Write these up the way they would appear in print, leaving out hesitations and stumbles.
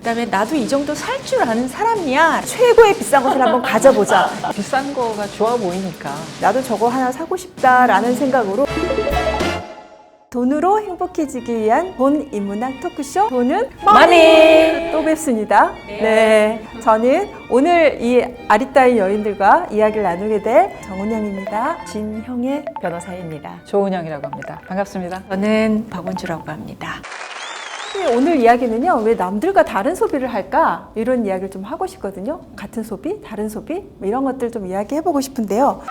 그다음에 나도 이 정도 살 줄 아는 사람이야. 최고의 비싼 것을 한번 가져보자. 비싼 거가 좋아 보이니까. 나도 저거 하나 사고 싶다라는 생각으로 돈으로 행복해지기 위한 돈 인문학 토크쇼 돈은 머니! 또 뵙습니다. 네, 저는 오늘 이 아리따운 여인들과 이야기를 나누게 될 정은영입니다. 진형의 변호사입니다. 조은영이라고 합니다. 반갑습니다. 저는 박원주라고 합니다. 오늘 이야기는요, 왜 남들과 다른 소비를 할까? 이런 이야기를 좀 하고 싶거든요. 같은 소비, 다른 소비, 뭐 이런 것들 좀 이야기해보고 싶은데요.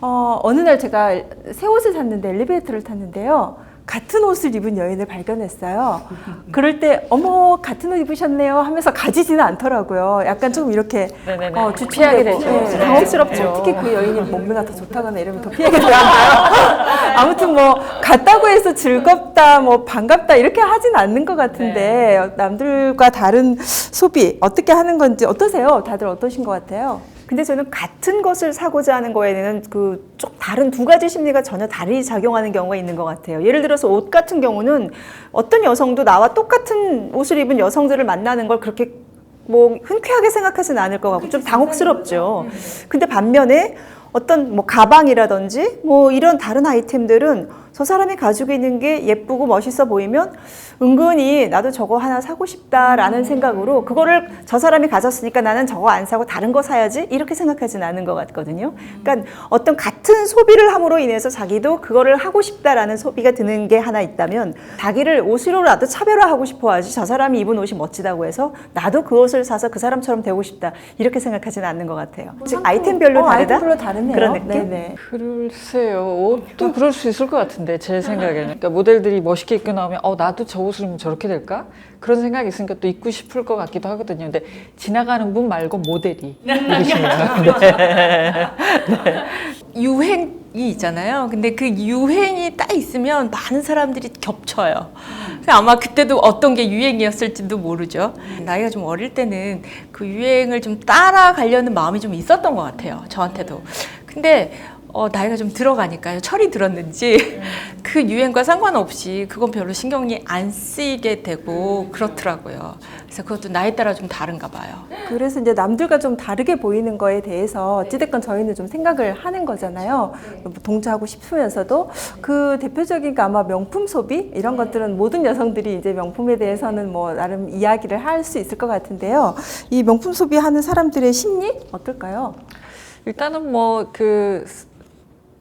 어느 날 제가 새 옷을 샀는데 엘리베이터를 탔는데요. 같은 옷을 입은 여인을 발견했어요. 그럴 때 어머 같은 옷 입으셨네요 하면서 가지지는 않더라고요. 약간 좀 이렇게 피하게 되죠. 네, 당혹스럽죠. 특히 그 여인이 몸매가 더 좋다거나 이러면 더 피하게 되잖아요. 아무튼 뭐 같다고 해서 즐겁다, 뭐 반갑다 이렇게 하진 않는 것 같은데 남들과 다른 소비 어떻게 하는 건지 어떠세요? 다들 어떠신 것 같아요? 근데 저는 같은 것을 사고자 하는 거에는 그 좀 다른 두 가지 심리가 전혀 다르게 작용하는 경우가 있는 것 같아요. 예를 들어서 옷 같은 경우는 어떤 여성도 나와 똑같은 옷을 입은 여성들을 만나는 걸 그렇게 뭐 흔쾌하게 생각하지는 않을 것 같고 좀 당혹스럽죠. 근데 반면에 어떤 뭐 가방이라든지 뭐 이런 다른 아이템들은 저 사람이 가지고 있는 게 예쁘고 멋있어 보이면 은근히 나도 저거 하나 사고 싶다라는 생각으로 그거를 저 사람이 가졌으니까 나는 저거 안 사고 다른 거 사야지 이렇게 생각하지는 않은 것 같거든요. 그러니까 어떤 같은 소비를 함으로 인해서 자기도 그거를 하고 싶다라는 소비가 드는 게 하나 있다면 자기를 옷으로라도 차별화하고 싶어 하지 저 사람이 입은 옷이 멋지다고 해서 나도 그 옷을 사서 그 사람처럼 되고 싶다 이렇게 생각하지는 않는 것 같아요. 즉 아이템별로 다르다? 아이템별로 다르네요. 그런 느낌? 네네. 글쎄요. 옷도 그럴 수 있을 것 같은데 제 생각에는. 그러니까 모델들이 멋있게 입고 나오면 나도 저 옷을 입으면 저렇게 될까? 그런 생각이 있으니까 또 입고 싶을 것 같기도 하거든요. 근데 지나가는 분 말고 모델이 입으시면. 네. 유행이 있잖아요. 근데 그 유행이 딱 있으면 많은 사람들이 겹쳐요. 아마 그때도 어떤 게 유행이었을지도 모르죠. 나이가 좀 어릴 때는 그 유행을 좀 따라가려는 마음이 좀 있었던 것 같아요. 저한테도. 근데 나이가 좀 들어가니까요. 철이 들었는지 그 유행과 상관없이 그건 별로 신경이 안 쓰이게 되고 그렇더라고요. 그래서 그것도 나이 따라 좀 다른가 봐요. 그래서 이제 남들과 좀 다르게 보이는 거에 대해서 어찌됐건 저희는 좀 생각을 하는 거잖아요. 동조하고 싶으면서도 그 대표적인 게 아마 명품 소비 이런 것들은 모든 여성들이 이제 명품에 대해서는 뭐 나름 이야기를 할 수 있을 것 같은데요. 이 명품 소비하는 사람들의 심리 어떨까요? 일단은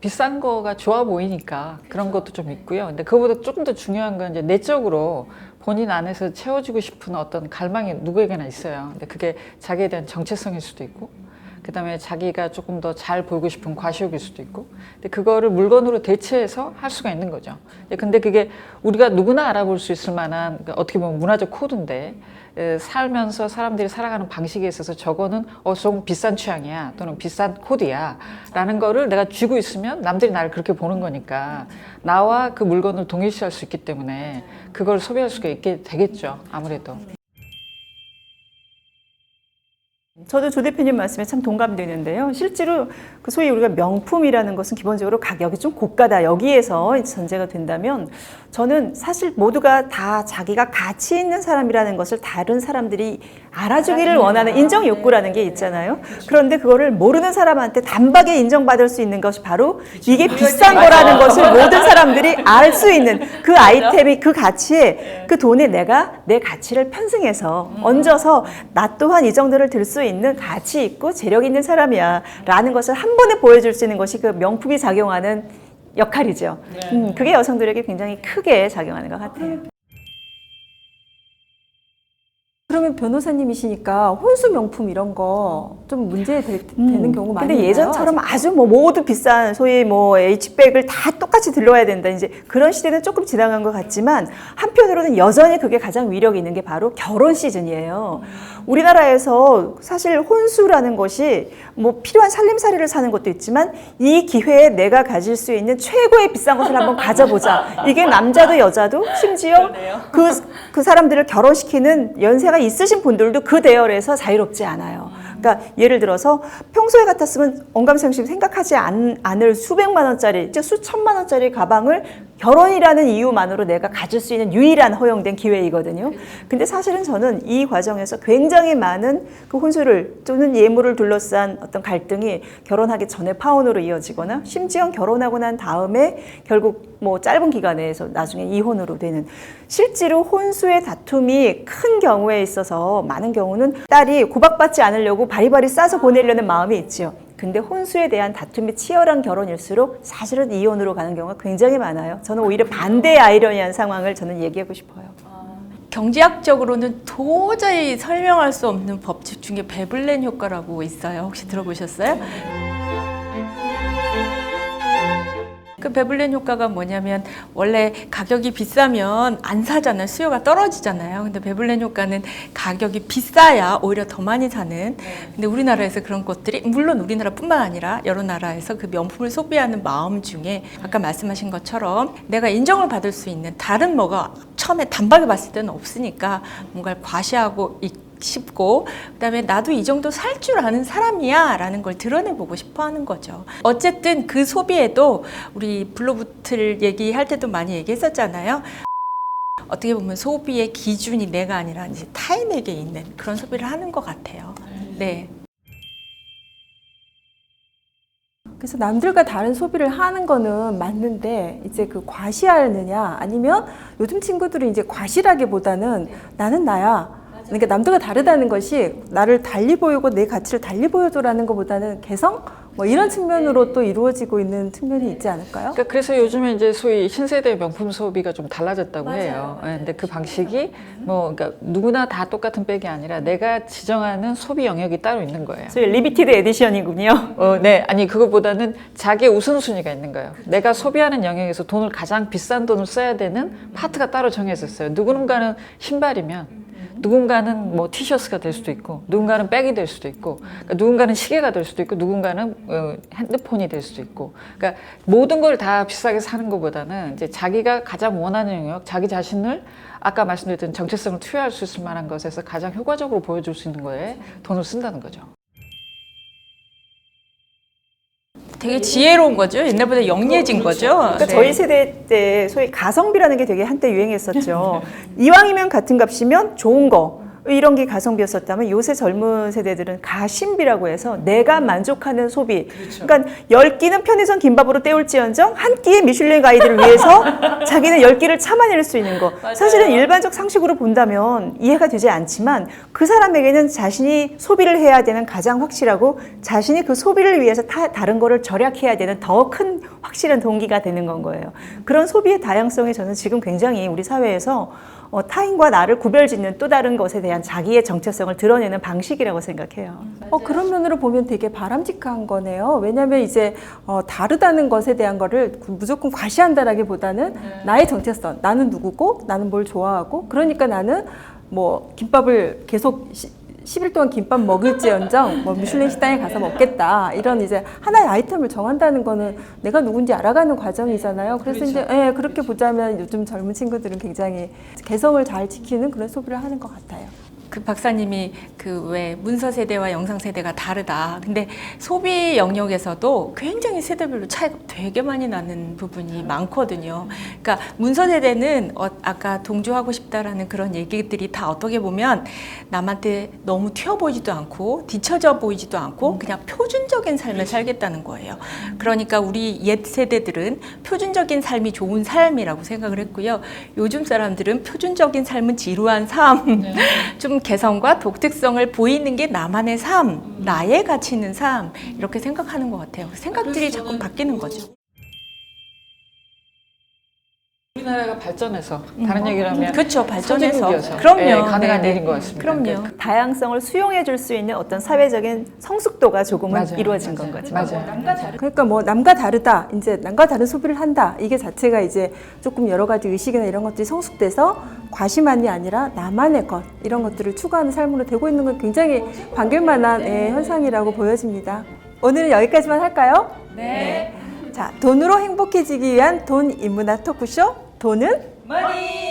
비싼 거가 좋아 보이니까 그런 것도 좀 있고요. 근데 그거보다 조금 더 중요한 건 이제 내적으로 본인 안에서 채워지고 싶은 어떤 갈망이 누구에게나 있어요. 근데 그게 자기에 대한 정체성일 수도 있고, 그 다음에 자기가 조금 더 잘 보이고 싶은 과시욕일 수도 있고, 근데 그거를 물건으로 대체해서 할 수가 있는 거죠. 근데 그게 우리가 누구나 알아볼 수 있을 만한 어떻게 보면 문화적 코드인데, 살면서 사람들이 살아가는 방식에 있어서 저거는 좀 비싼 취향이야 또는 비싼 코드야 라는 거를 내가 쥐고 있으면 남들이 나를 그렇게 보는 거니까 나와 그 물건을 동일시할 수 있기 때문에 그걸 소비할 수가 있게 되겠죠. 아무래도. 저도 조 대표님 말씀에 참 동감되는데요. 실제로 그 소위 우리가 명품이라는 것은 기본적으로 가격이 좀 고가다 여기에서 전제가 된다면 저는 사실 모두가 다 자기가 가치 있는 사람이라는 것을 다른 사람들이 알아주기를 원하는 인정 욕구라는 게 있잖아요. 그런데 그거를 모르는 사람한테 단박에 인정받을 수 있는 것이 바로 이게 비싼 거라는 것을 모든 사람들이 알 수 있는 그 아이템이 그 가치에 그 돈에 내가 내 가치를 편승해서 얹어서 나 또한 이 정도를 들 수 있는 가치 있고 재력 있는 사람이야 라는 것을 한 번에 보여줄 수 있는 것이 그 명품이 작용하는 역할이죠. 그게 여성들에게 굉장히 크게 작용하는 것 같아요. 그러면 변호사님이시니까 혼수 명품 이런 거 좀 되는 경우 많이 근데 있나요? 예전처럼 아주 뭐 모두 비싼 소위 뭐 H백을 다 똑같이 들러야 된다 이제 그런 시대는 조금 지나간 것 같지만 한편으로는 여전히 그게 가장 위력이 있는 게 바로 결혼 시즌이에요. 우리나라에서 사실 혼수라는 것이 뭐 필요한 살림살이를 사는 것도 있지만 이 기회에 내가 가질 수 있는 최고의 비싼 것을 한번 가져보자. 이게 남자도 여자도 심지어 그 사람들을 결혼시키는 연세가 있으신 분들도 그 대열에서 자유롭지 않아요. 그러니까 예를 들어서 평소에 같았으면 언감생심 생각하지 않을 수백만 원짜리, 수천만 원짜리 가방을 결혼이라는 이유만으로 내가 가질 수 있는 유일한 허용된 기회이거든요. 근데 사실은 저는 이 과정에서 굉장히 많은 그 혼수를 또는 예물을 둘러싼 어떤 갈등이 결혼하기 전에 파혼으로 이어지거나 심지어 결혼하고 난 다음에 결국 뭐 짧은 기간에서 나중에 이혼으로 되는 실제로 혼수의 다툼이 큰 경우에 있어서 많은 경우는 딸이 구박받지 않으려고 바리바리 싸서 보내려는 마음이 있지요. 근데 혼수에 대한 다툼이 치열한 결혼일수록 사실은 이혼으로 가는 경우가 굉장히 많아요. 저는 오히려 반대의 아이러니한 상황을 저는 얘기하고 싶어요. 경제학적으로는 도저히 설명할 수 없는 법칙 중에 베블렌 효과라고 있어요. 혹시 들어보셨어요? 그 베블렌 효과가 뭐냐면 원래 가격이 비싸면 안 사잖아요. 수요가 떨어지잖아요. 근데 베블렌 효과는 가격이 비싸야 오히려 더 많이 사는. 근데 우리나라에서 그런 것들이 물론 우리나라뿐만 아니라 여러 나라에서 그 명품을 소비하는 마음 중에 아까 말씀하신 것처럼 내가 인정을 받을 수 있는 다른 뭐가 처음에 단박에 봤을 때는 없으니까 뭔가를 과시하고 싶고 그다음에 나도 이 정도 살 줄 아는 사람이야 라는 걸 드러내보고 싶어 하는 거죠. 어쨌든 그 소비에도 우리 블로부틀 얘기할 때도 많이 얘기했었잖아요. 어떻게 보면 소비의 기준이 내가 아니라 이제 타인에게 있는 그런 소비를 하는 것 같아요. 네. 그래서 남들과 다른 소비를 하는 거는 맞는데 이제 그 과시하느냐 아니면 요즘 친구들이 이제 과시라기보다는 나는 나야. 그러니까 남들과 다르다는 것이 나를 달리 보이고 내 가치를 달리 보여줘라는 것보다는 개성? 뭐 이런 측면으로 또 이루어지고 있는 측면이 있지 않을까요? 그러니까 그래서 요즘에 이제 소위 신세대 명품 소비가 좀 달라졌다고 해요. 예, 근데 그 방식이 뭐 그러니까 누구나 다 똑같은 백이 아니라 내가 지정하는 소비 영역이 따로 있는 거예요. 소위 리미티드 에디션이군요. 네, 아니 그거보다는 자기의 우선순위가 있는 거예요. 내가 소비하는 영역에서 돈을 가장 비싼 돈을 써야 되는 파트가 따로 정해져 있어요. 누군가는 신발이면 누군가는 뭐 티셔츠가 될 수도 있고 누군가는 백이 될 수도 있고 그러니까 누군가는 시계가 될 수도 있고 누군가는 핸드폰이 될 수도 있고 그러니까 모든 걸 다 비싸게 사는 것보다는 이제 자기가 가장 원하는 영역 자기 자신을 아까 말씀드렸던 정체성을 투여할 수 있을 만한 것에서 가장 효과적으로 보여줄 수 있는 거에 돈을 쓴다는 거죠. 되게 지혜로운 거죠. 옛날보다 영리해진 거죠. 그러니까 네. 저희 세대 때 소위 가성비라는 게 되게 한때 유행했었죠. 이왕이면 같은 값이면 좋은 거. 이런 게 가성비였었다면 요새 젊은 세대들은 가심비라고 해서 내가 만족하는 소비. 그러니까 10끼는 편의점 김밥으로 때울지언정 한 끼의 미슐랭 가이드를 위해서 자기는 10끼를 참아낼 수 있는 거. 사실은 일반적 상식으로 본다면 이해가 되지 않지만 그 사람에게는 자신이 소비를 해야 되는 가장 확실하고 자신이 그 소비를 위해서 다른 거를 절약해야 되는 더 큰 확실한 동기가 되는 건 거예요. 그런 소비의 다양성이 저는 지금 굉장히 우리 사회에서 타인과 나를 구별짓는 또 다른 것에 대한 자기의 정체성을 드러내는 방식이라고 생각해요. 그런 면으로 보면 되게 바람직한 거네요. 왜냐하면 이제 다르다는 것에 대한 거를 무조건 과시한다라기보다는 나의 정체성, 나는 누구고, 나는 뭘 좋아하고, 그러니까 나는 뭐 김밥을 계속 10일 동안 김밥 먹을지언정 뭐 미슐랭 식당에 가서 먹겠다 이런 이제 하나의 아이템을 정한다는 거는 내가 누군지 알아가는 과정이잖아요. 그래서 이제 그렇게 보자면 요즘 젊은 친구들은 굉장히 개성을 잘 지키는 그런 소비를 하는 것 같아요. 그 박사님이 그 왜 문서 세대와 영상 세대가 다르다. 근데 소비 영역에서도 굉장히 세대별로 차이가 되게 많이 나는 부분이 많거든요. 그러니까 문서 세대는 아까 동조하고 싶다라는 그런 얘기들이 다 어떻게 보면 남한테 너무 튀어 보이지도 않고 뒤처져 보이지도 않고 그냥 표준적인 삶을 살겠다는 거예요. 그러니까 우리 옛 세대들은 표준적인 삶이 좋은 삶이라고 생각을 했고요. 요즘 사람들은 표준적인 삶은 지루한 삶, 좀 개성과 독특성을 보이는 게 나만의 삶, 나의 가치 있는 삶 이렇게 생각하는 것 같아요. 생각들이 자꾸 바뀌는 거죠. 우리나라가 발전해서 다른 얘기를 하면 그렇죠, 발전해서. 선진국이어서 그럼요. 가능한 네네. 일인 것 같습니다. 그럼요. 다양성을 수용해 줄 수 있는 어떤 사회적인 성숙도가 조금은 맞아요. 이루어진 건 거죠. 맞아요. 그러니까 뭐 남과 다르다, 이제 남과 다른 소비를 한다. 이게 자체가 이제 조금 여러 가지 의식이나 이런 것들이 성숙돼서 과시만이 아니라 나만의 것 이런 것들을 추구하는 삶으로 되고 있는 건 굉장히 반길만한 현상이라고 보여집니다. 오늘은 여기까지만 할까요? 네. 자, 돈으로 행복해지기 위한 돈 인문학 토크쇼 돈은 머니